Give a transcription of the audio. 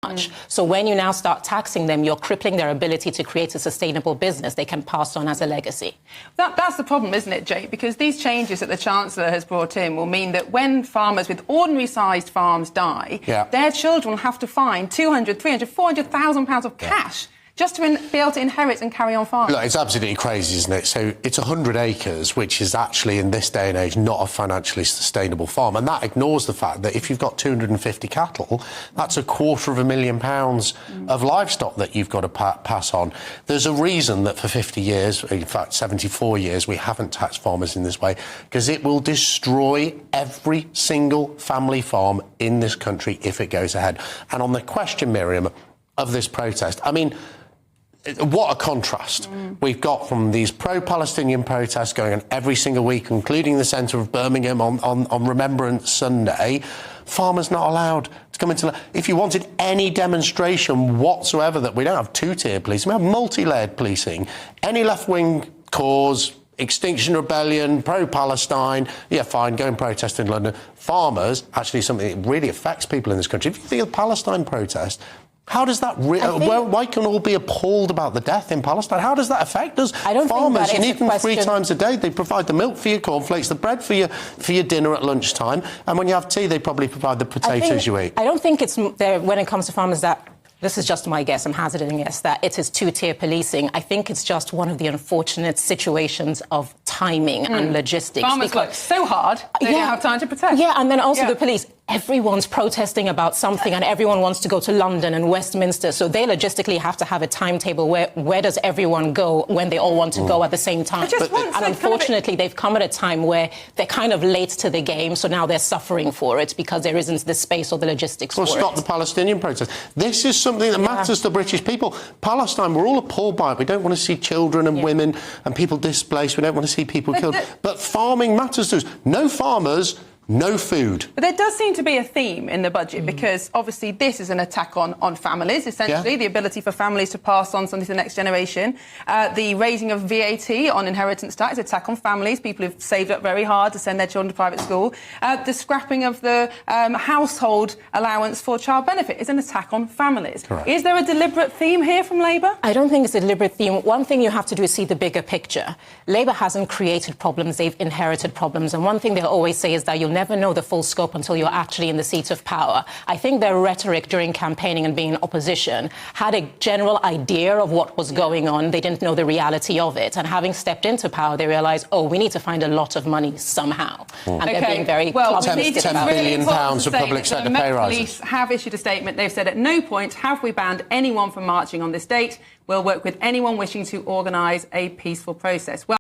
much. So when you now start taxing them, you're crippling their ability to create a sustainable business they can pass on as a legacy. That's the problem, isn't it, Jake? Because these changes that the Chancellor has brought in will mean that when farmers with ordinary-sized farms die, their children will have to find £200,000, £300,000, £400,000 of cash just to be able to inherit and carry on farming. Look, it's absolutely crazy, isn't it? So it's 100 acres, which is actually, in this day and age, not a financially sustainable farm. And that ignores the fact that if you've got 250 cattle, that's £250,000 of livestock that you've got to pass on. There's a reason that for 50 years, in fact, 74 years, we haven't taxed farmers in this way, because it will destroy every single family farm in this country if it goes ahead. And on the question, Miriam, of this protest, I mean, what a contrast we've got from these pro-Palestinian protests going on every single week, including the centre of Birmingham on Remembrance Sunday. Farmers not allowed to come into... If you wanted any demonstration whatsoever that we don't have two-tier policing, we have multi-layered policing. Any left-wing cause, Extinction Rebellion, pro-Palestine, yeah, fine, go and protest in London. Farmers, actually something that really affects people in this country. If you think of the Palestine protest, how does that... why can all be appalled about the death in Palestine? How does that affect us? I don't Farmers, think that you need them 3 times a day. They provide the milk for your cornflakes, the bread for your dinner at lunchtime, and when you have tea, they probably provide the potatoes you eat. I don't think it's there when it comes to farmers that... This is just my guess, I'm hazarding a guess, that it is two-tier policing. I think it's just one of the unfortunate situations of timing and logistics. Farmers work so hard, they don't have time to protest. Yeah, and then also the police. Everyone's protesting about something and everyone wants to go to London and Westminster, so they logistically have to have a timetable where does everyone go when they all want to go at the same time. And unfortunately, they've come at a time where they're kind of late to the game, so now they're suffering for it because there isn't the space or the logistics for it. Well, stop the Palestinian protest. This is something that matters to British people. Palestine, we're all appalled by it. We don't want to see children and women and people displaced. We don't want to see people killed. But farming matters to us. No farmers, no food. But there does seem to be a theme in the budget because obviously this is an attack on families, essentially, the ability for families to pass on something to the next generation. The raising of VAT on inheritance tax, attack on families, people who've saved up very hard to send their children to private school. The scrapping of the household allowance for child benefit is an attack on families. Correct. Is there a deliberate theme here from Labour? I don't think it's a deliberate theme. One thing you have to do is see the bigger picture. Labour hasn't created problems, they've inherited problems. And one thing they'll always say is that you'll never know the full scope until you're actually in the seat of power. I think their rhetoric during campaigning and being in opposition had a general idea of what was going on. They didn't know the reality of it. And having stepped into power, they realised, oh, we need to find a lot of money somehow. And they're being very... Well, £10 billion for public sector pay rises. Police have issued a statement. They've said at no point have we banned anyone from marching on this date. We'll work with anyone wishing to organise a peaceful process. Well,